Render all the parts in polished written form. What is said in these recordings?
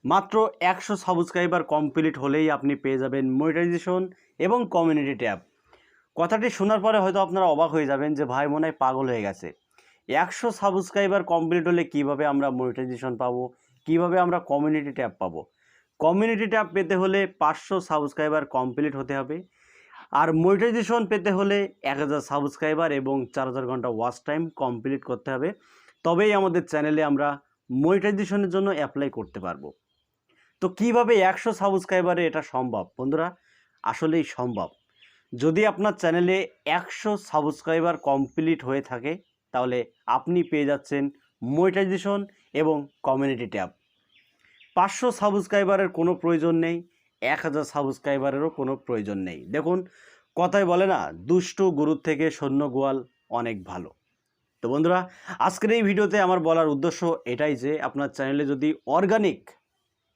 মাত্র 100 subscriber complete হলেই আপনি পেয়ে যাবেন মনিটাইজেশন এবং কমিউনিটি ট্যাব। কথাটি শোনার পরে হয়তো আপনারা অবাক হয়ে যাবেন যে ভাই মনে হয় পাগল হয়ে গেছে। 100 সাবস্ক্রাইবার কমপ্লিট হলে কিভাবে আমরা মনিটাইজেশন পাবো, কিভাবে আমরা কমিউনিটি ট্যাব পাবো? কমিউনিটি ট্যাব পেতে হলে 500 সাবস্ক্রাইবার কমপ্লিট হতে হবে, আর মনিটাইজেশন পেতে হলে 1000 সাবস্ক্রাইবার এবং 4000 ঘন্টা ওয়াচ টাইম কমপ্লিট করতে হবে। তবেই আমাদের চ্যানেলে আমরা মনিটাইজেশনের জন্য অ্যাপ্লাই করতে পারবো। তো কিভাবে 100 সাবস্ক্রাইবারে এটা সম্ভব বন্ধুরা? আসলেই সম্ভব। যদি আপনার চ্যানেলে 100 সাবস্ক্রাইবার কমপ্লিট হয়ে থাকে তাহলে আপনি পেয়ে যাচ্ছেন মনিটাইজেশন এবং কমিউনিটি ট্যাব। 500 সাবস্ক্রাইবারের কোনো প্রয়োজন নেই, 1000 সাবস্ক্রাইবারেরও কোনো প্রয়োজন নেই। দেখুন, কথায় বলে না, দুষ্ট গরুর থেকে সৈন্য গোয়াল অনেক ভালো। তো বন্ধুরা, আজকের এই ভিডিওতে আমার বলার উদ্দেশ্য এটাই যে আপনার চ্যানেলে যদি অর্গানিক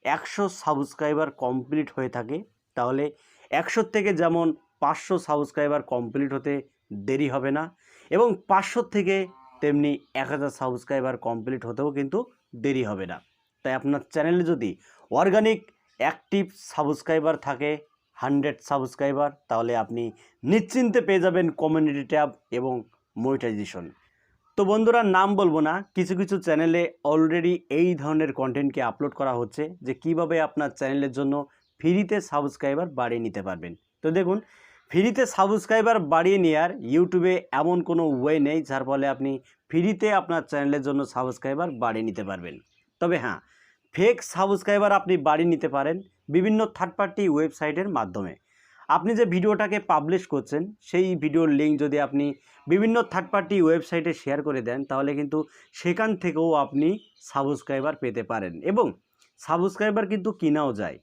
100 সাবস্ক্রাইবার কমপ্লিট হয়ে থাকে তাহলে 100 থেকে যেমন 500 সাবস্ক্রাইবার কমপ্লিট হতে দেরি হবে না, এবং 500 থেকে তেমনি 1000 সাবস্ক্রাইবার কমপ্লিট হতেও কিন্তু দেরি হবে না। তাই আপনার চ্যানেলে যদি অর্গানিক অ্যাক্টিভ সাবস্ক্রাইবার থাকে 100 সাবস্ক্রাইবার, তাহলে আপনি নিশ্চিন্তে পেয়ে যাবেন কমিউনিটি ট্যাব এবং মনিটাইজেশন। তো বন্ধুরা, নাম বলবো না, কিছু কিছু চ্যানেলে অলরেডি এই ধরনের কন্টেন্টকে আপলোড করা হচ্ছে যে কিভাবে আপনার চ্যানেলের জন্য ফ্রিতে সাবস্ক্রাইবার বাড়িয়ে নিতে পারবেন। তো দেখুন, ফ্রিতে সাবস্ক্রাইবার বাড়িয়ে নেওয়ার ইউটিউবে এমন কোনো ওয়ে নেই যার ফলে আপনি ফ্রিতে আপনার চ্যানেলের জন্য সাবস্ক্রাইবার বাড়িয়ে নিতে পারবেন। তবে হ্যাঁ, ফেক সাবস্ক্রাইবার আপনি বাড়িয়ে নিতে পারেন বিভিন্ন থার্ড পার্টি ওয়েবসাইটের মাধ্যমে। আপনি যে ভিডিওটাকে পাবলিশ করছেন সেই ভিডিওর লিঙ্ক যদি আপনি বিভিন্ন থার্ড পার্টি ওয়েবসাইটে শেয়ার করে দেন তাহলে কিন্তু সেখান থেকেও আপনি সাবস্ক্রাইবার পেতে পারেন, এবং সাবস্ক্রাইবার কিন্তু কিনাও যায়।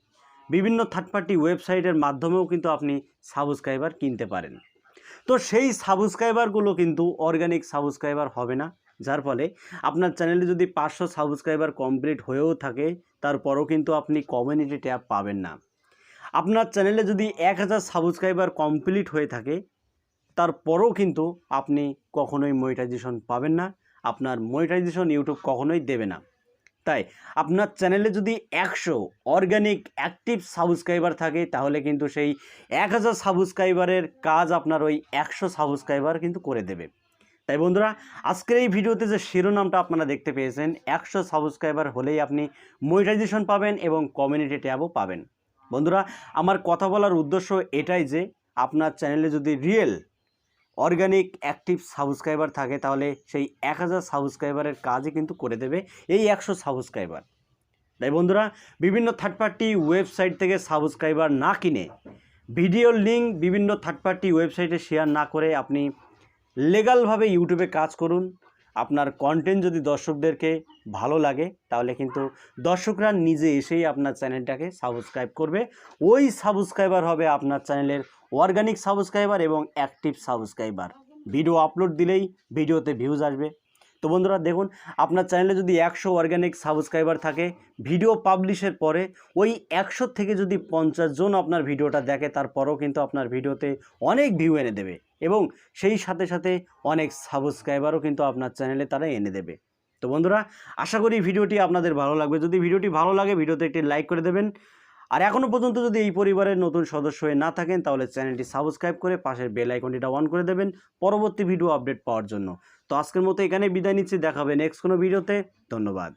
বিভিন্ন থার্ড পার্টি ওয়েবসাইটের মাধ্যমেও কিন্তু আপনি সাবস্ক্রাইবার কিনতে পারেন। তো সেই সাবস্ক্রাইবারগুলো কিন্তু অর্গানিক সাবস্ক্রাইবার হবে না, যার ফলে আপনার চ্যানেলে যদি 500 সাবস্ক্রাইবার কমপ্লিট হয়েও থাকে তারপরও কিন্তু আপনি কমিউনিটি ট্যাব পাবেন না। আপনার চ্যানেলে যদি 1000 সাবস্ক্রাইবার কমপ্লিট হয়ে থাকে তারপরেও কিন্তু আপনি কখনোই মনিটাইজেশন পাবেন না, আপনার মনিটাইজেশন ইউটিউব কখনোই দেবে না। তাই আপনার চ্যানেলে যদি 100 অর্গানিক অ্যাক্টিভ সাবস্ক্রাইবার থাকে তাহলে কিন্তু সেই 1000 সাবস্ক্রাইবারের কাজ আপনার ওই 100 সাবস্ক্রাইবার কিন্তু করে দেবে। তাই বন্ধুরা, আজকের এই ভিডিওতে যে শিরোনামটা আপনারা দেখতে পেয়েছেন, 100 সাবস্ক্রাইবার হলেই আপনি মনিটাইজেশন পাবেন এবং কমিউনিটি ট্যাবও পাবেন। বন্ধুরা, আমার কথা বলার উদ্দেশ্য এটাই যে আপনার চ্যানেলে যদি রিয়েল অর্গানিক অ্যাক্টিভ সাবস্ক্রাইবার থাকে তাহলে সেই 1000 সাবস্ক্রাইবারের কাজই কিন্তু করে দেবে এই 100 সাবস্ক্রাইবার। তাই বন্ধুরা, বিভিন্ন থার্ড পার্টি ওয়েবসাইট থেকে সাবস্ক্রাইবার না কিনে, ভিডিওর লিঙ্ক বিভিন্ন থার্ড পার্টি ওয়েবসাইটে শেয়ার না করে আপনি লিগ্যালভাবে ইউটিউবে কাজ করুন। আপনার কন্টেন্ট যদি দর্শকদেরকে ভালো লাগে তাহলে কিন্তু দর্শকরা নিজে এসেই আপনার চ্যানেলটাকে সাবস্ক্রাইব করবে। ওই সাবস্ক্রাইবার হবে আপনার চ্যানেলের অর্গানিক সাবস্ক্রাইবার এবং অ্যাক্টিভ সাবস্ক্রাইবার। ভিডিও আপলোড দিলেই ভিডিওতে ভিউজ আসবে। তো বন্ধুরা দেখুন, আপনার চ্যানেলে যদি 100 অর্গানিক সাবস্ক্রাইবার থাকে, ভিডিও পাবলিশের পরে ওই 100 থেকে যদি 50 জন আপনার ভিডিওটা দেখে তারপরেও কিন্তু আপনার ভিডিওতে অনেক ভিউ এনে দেবে, এবং সেই সাথে সাথে অনেক সাবস্ক্রাইবারও কিন্তু আপনার চ্যানেলে তারা এনে দেবে। তো বন্ধুরা, আশা করি ভিডিওটি আপনাদের ভালো লাগবে। যদি ভিডিওটি ভালো লাগে ভিডিওতে একটি লাইক করে দেবেন, আর এখনও পর্যন্ত যদি এই পরিবারের নতুন সদস্য হয়ে না থাকেন তাহলে চ্যানেলটি সাবস্ক্রাইব করে পাশের বেল আইকনটিটা অন করে দেবেন পরবর্তী ভিডিও আপডেট পাওয়ার জন্য। তো আজকের মতো এখানে বিদায় নিচ্ছি, দেখা হবে নেক্সট কোনো ভিডিওতে। ধন্যবাদ।